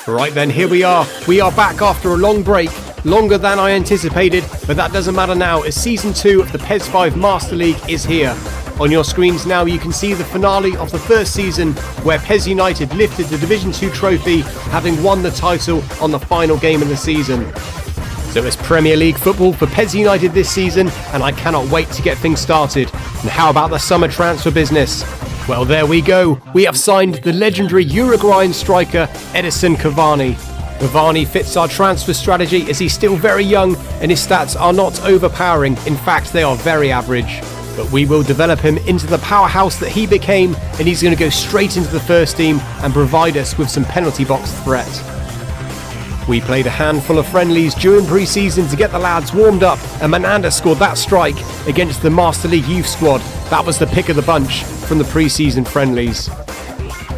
Right then, here we are. We are back after a long break, longer than I anticipated, but that doesn't matter now as Season 2 of the PES 5 Master League is here. On your screens now you can see the finale of the first season where PES United lifted the Division 2 trophy, having won the title on the final game of the season. So it's Premier League football for PES United this season, and I cannot wait to get things started. And how about the summer transfer business? Well, there we go. We have signed the legendary Uruguayan striker Edinson Cavani. Cavani fits our transfer strategy as he's still very young and his stats are not overpowering. In fact, they are very average. But we will develop him into the powerhouse that he became, and he's going to go straight into the first team and provide us with some penalty box threat. We played a handful of friendlies during pre-season to get the lads warmed up, and Menanda scored that strike against the Master League youth squad. That was the pick of the bunch from the pre-season friendlies.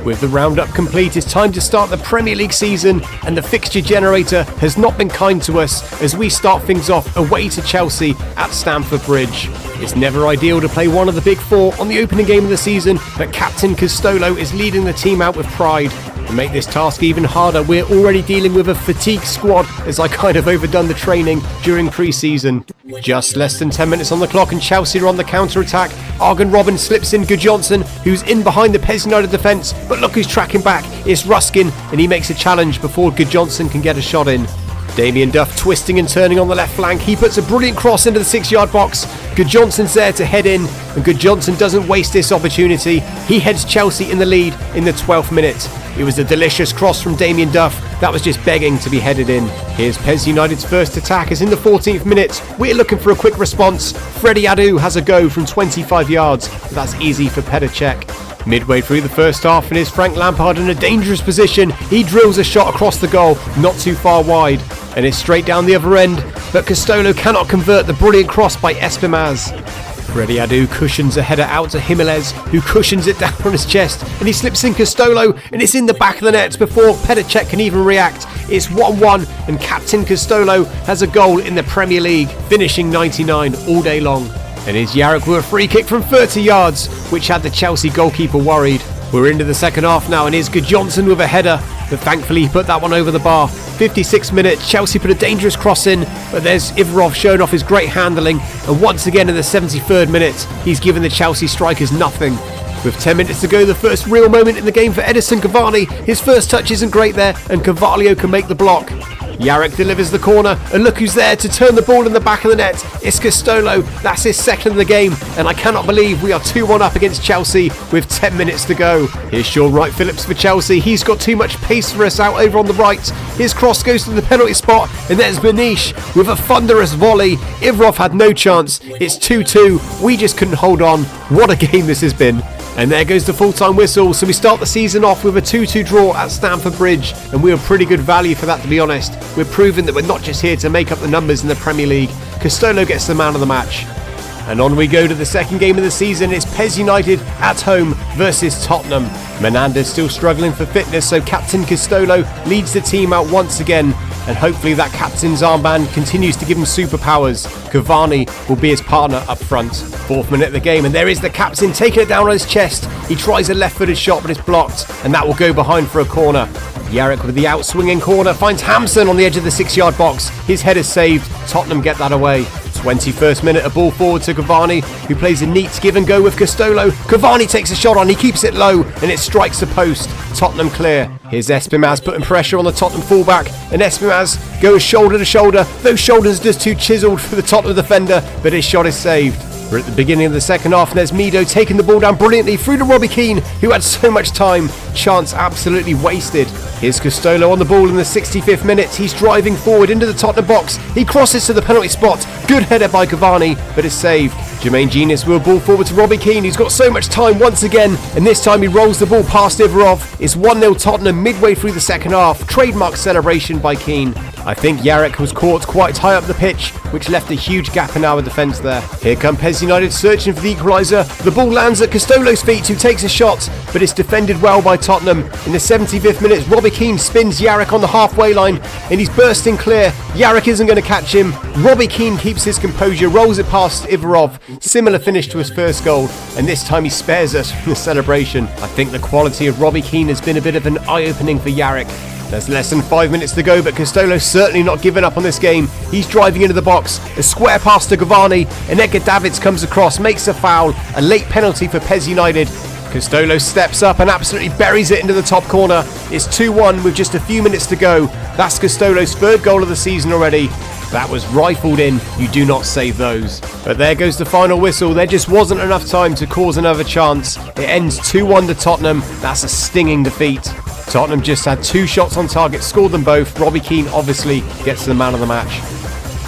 With the roundup complete, it's time to start the Premier League season, and the fixture generator has not been kind to us as we start things off away to Chelsea at Stamford Bridge. It's never ideal to play one of the big four on the opening game of the season, but Captain Castolo is leading the team out with pride. To make this task even harder, we're already dealing with a fatigued squad as I kind of overdone the training during pre-season. Just less than 10 minutes on the clock and Chelsea are on the counter-attack. Arjen Robben slips in Johnson, who's in behind the PES United defence, but look who's tracking back. It's Ruskin, and he makes a challenge before Johnson can get a shot in. Damien Duff twisting and turning on the left flank. He puts a brilliant cross into the 6-yard box. Johnson's there to head in, and Johnson doesn't waste this opportunity. He heads Chelsea in the lead in the 12th minute. It was a delicious cross from Damien Duff. That was just begging to be headed in. Here's PES United's first attack as in the 14th minute. We're looking for a quick response. Freddie Adu has a go from 25 yards. But that's easy for Petr Cech. Midway through the first half, and is Frank Lampard in a dangerous position. He drills a shot across the goal, not too far wide, and is straight down the other end, but Castolo cannot convert the brilliant cross by Ep6. Freddie Adu cushions a header out to Jimenez, who cushions it down on his chest, and he slips in Castolo, and it's in the back of the net before Petr Cech can even react. It's 1-1, and Captain Castolo has a goal in the Premier League, finishing 99 all day long. And here's Jarek with a free kick from 30 yards, which had the Chelsea goalkeeper worried. We're into the second half now, and here's Johnson with a header, but thankfully he put that one over the bar. 56 minutes, Chelsea put a dangerous cross in, but there's Ivarov showing off his great handling, and once again in the 73rd minute, he's given the Chelsea strikers nothing. With 10 minutes to go, the first real moment in the game for Edinson Cavani. His first touch isn't great there, and Carvalho can make the block. Jarek delivers the corner, and look who's there to turn the ball in the back of the net. It's Castolo. That's his second of the game, and I cannot believe we are 2-1 up against Chelsea with 10 minutes to go. Here's Sean Wright-Phillips for Chelsea. He's got too much pace for us out over on the right. His cross goes to the penalty spot, and there's Manish with a thunderous volley. Ivarov had no chance. It's 2-2. We just couldn't hold on. What a game this has been. And there goes the full-time whistle, so we start the season off with a 2-2 draw at Stamford Bridge, and we were pretty good value for that, to be honest. We're proving that we're not just here to make up the numbers in the Premier League. Castolo gets the man of the match. And on we go to the second game of the season. It's PES United at home versus Tottenham. Menanda's still struggling for fitness, so Captain Castolo leads the team out once again, and hopefully that captain's armband continues to give him superpowers. Cavani will be his partner up front. 4th minute of the game, and there is the captain taking it down on his chest. He tries a left-footed shot, but it's blocked, and that will go behind for a corner. Jarek with the out-swinging corner finds Hamson on the edge of the 6-yard box. His head is saved. Tottenham get that away. 21st minute, a ball forward to Cavani, who plays a neat give and go with Castolo. Cavani takes a shot on, he keeps it low, and it strikes the post. Tottenham clear. Here's Ep6 putting pressure on the Tottenham fullback, and Ep6 goes shoulder to shoulder. Those shoulders just too chiselled for the Tottenham defender, but his shot is saved. We're at the beginning of the second half, and there's Mido taking the ball down brilliantly through to Robbie Keane, who had so much time. Chance absolutely wasted. Here's Castolo on the ball in the 65th minute. He's driving forward into the Tottenham box. He crosses to the penalty spot. Good header by Cavani, but it's saved. Jermaine Genius will ball forward to Robbie Keane. He's got so much time once again, and this time he rolls the ball past Ivarov. It's 1-0 Tottenham midway through the second half. Trademark celebration by Keane. I think Jarek was caught quite high up the pitch, which left a huge gap in our defence there. Here come PES United searching for the equaliser. The ball lands at Castolo's feet, who takes a shot, but it's defended well by Tottenham. In the 75th minute, Robbie Keane spins Jarek on the halfway line, and he's bursting clear. Jarek isn't going to catch him. Robbie Keane keeps his composure, rolls it past Ivarov. Similar finish to his first goal, and this time he spares us from the celebration. I think the quality of Robbie Keane has been a bit of an eye-opening for Jarek. There's less than 5 minutes to go, but Castolo's certainly not giving up on this game. He's driving into the box, a square pass to Cavani, and Edgar Davids comes across, makes a foul, a late penalty for PES United. Castolo steps up and absolutely buries it into the top corner. It's 2-1 with just a few minutes to go. That's Castolo's third goal of the season already. That was rifled in, you do not save those. But there goes the final whistle. There just wasn't enough time to cause another chance. It ends 2-1 to Tottenham. That's a stinging defeat. Tottenham just had 2 shots on target, scored them both. Robbie Keane obviously gets the man of the match.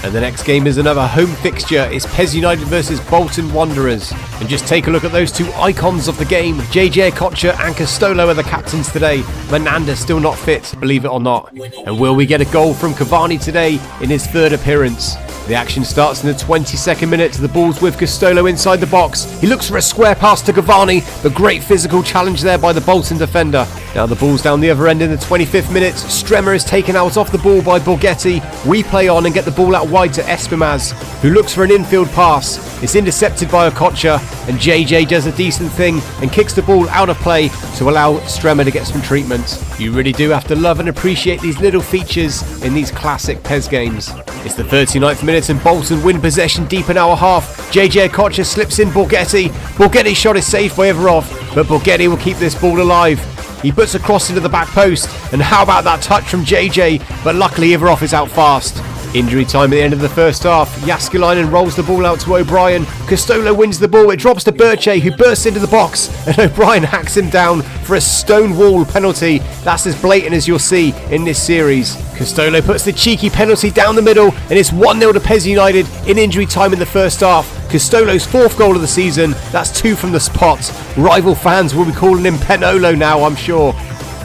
And the next game is another home fixture. It's PES United versus Bolton Wanderers. And just take a look at those 2 icons of the game. JJ Okocha and Castolo are the captains today. Menanda still not fit, believe it or not. And will we get a goal from Cavani today in his 3rd appearance? The action starts in the 22nd minute. The ball's with Castolo inside the box. He looks for a square pass to Cavani, but great physical challenge there by the Bolton defender. Now the ball's down the other end in the 25th minute. Stremmer is taken out off the ball by Borghetti. We play on and get the ball out wide to Espimaz, who looks for an infield pass. It's intercepted by Okocha, and JJ does a decent thing and kicks the ball out of play to allow Stremmer to get some treatment. You really do have to love and appreciate these little features in these classic PES games. It's the 39th minute and Bolton win possession deep in our half. JJ Okocha slips in Borghetti. Borghetti's shot is saved by Everov, but Borghetti will keep this ball alive. He puts a cross into the back post, and how about that touch from JJ, but luckily Everov is out fast. Injury time at the end of the first half. Jaskelainen rolls the ball out to O'Brien. Castolo wins the ball. It drops to Birche, who bursts into the box, and O'Brien hacks him down for a stone wall penalty. That's as blatant as you'll see in this series. Castolo puts the cheeky penalty down the middle, and it's 1-0 to PES United in injury time in the first half. Castolo's 4th goal of the season. That's 2 from the spot. Rival fans will be calling him Penolo now, I'm sure.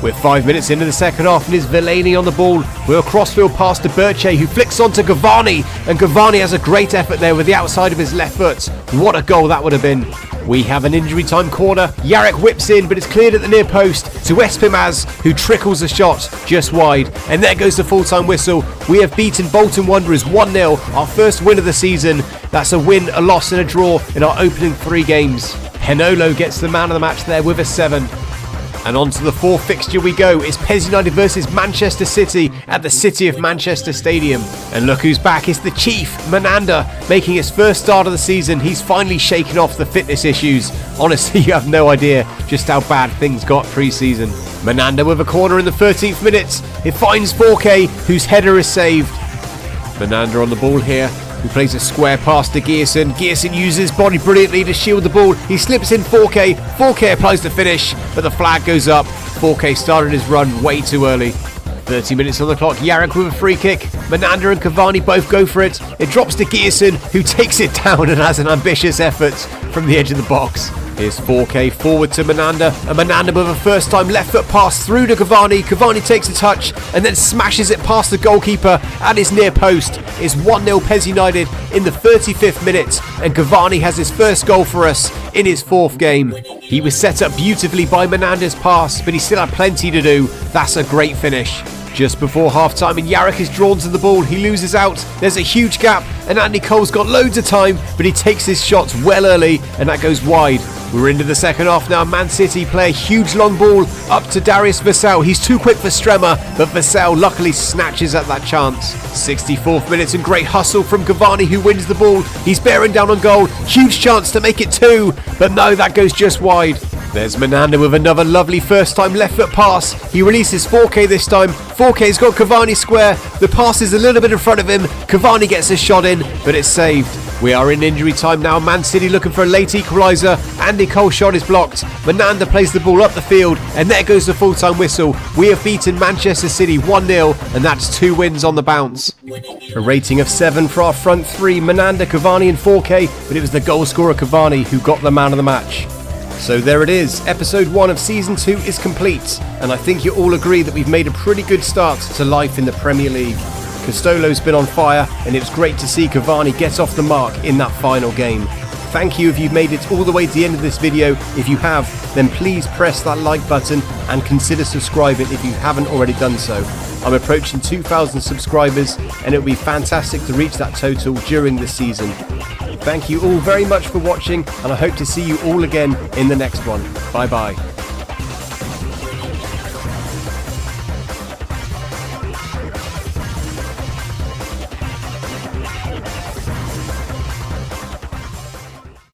We're 5 minutes into the second half and it's Villaney on the ball. We're a crossfield pass to Birche, who flicks onto Cavani, and Cavani has a great effort there with the outside of his left foot. What a goal that would have been. We have an injury time corner. Jarek whips in, but it's cleared at the near post to Espimaz, who trickles the shot just wide. And there goes the full-time whistle. We have beaten Bolton Wanderers 1-0, our first win of the season. That's a win, a loss and a draw in our opening 3 games. Penolo gets the man of the match there with a 7. And on to the 4th fixture we go. It's PES United versus Manchester City at the City of Manchester Stadium. And look who's back. It's the Chief, Menanda, making his first start of the season. He's finally shaken off the fitness issues. Honestly, you have no idea just how bad things got pre-season. Menanda with a corner in the 13th minute. It finds 4K, whose header is saved. Menanda on the ball here. He plays a square pass to Gearson. Gearson uses his body brilliantly to shield the ball. He slips in 4K. 4K applies the finish, but the flag goes up. 4K started his run way too early. 30 minutes on the clock. Jarek with a free kick. Menanda and Cavani both go for it. It drops to Gearson, who takes it down and has an ambitious effort from the edge of the box. Here's 4K forward to Menanda, and Menanda with a first time left foot pass through to Cavani. Cavani takes a touch and then smashes it past the goalkeeper at his near post. It's 1-0 PES United in the 35th minute, and Cavani has his first goal for us in his 4th game. He was set up beautifully by Menanda's pass, but he still had plenty to do. That's a great finish. Just before half-time and Jarek is drawn to the ball, he loses out, there's a huge gap and Andy Cole's got loads of time, but he takes his shots well early and that goes wide. We're into the second half now. Man City play a huge long ball up to Darius Vassell. He's too quick for Stremmer, but Vassell luckily snatches at that chance. 64th minute and great hustle from Cavani, who wins the ball. He's bearing down on goal, huge chance to make it 2, but no, that goes just wide. There's Menanda with another lovely first time left foot pass. He releases 4K this time. 4K's got Cavani square. The pass is a little bit in front of him. Cavani gets a shot in, but it's saved. We are in injury time now. Man City looking for a late equaliser. Andy Cole's shot is blocked. Menanda plays the ball up the field, and there goes the full-time whistle. We have beaten Manchester City 1-0, and that's 2 wins on the bounce. A rating of 7 for our front 3, Menanda, Cavani and 4K, but it was the goal scorer Cavani who got the man of the match. So there it is, episode 1 of season 2 is complete, and I think you all agree that we've made a pretty good start to life in the Premier League. Castolo's been on fire, and it was great to see Cavani get off the mark in that final game. Thank you if you've made it all the way to the end of this video. If you have, then please press that like button and consider subscribing if you haven't already done so. I'm approaching 2,000 subscribers, and it would be fantastic to reach that total during this season. Thank you all very much for watching, and I hope to see you all again in the next one. Bye bye.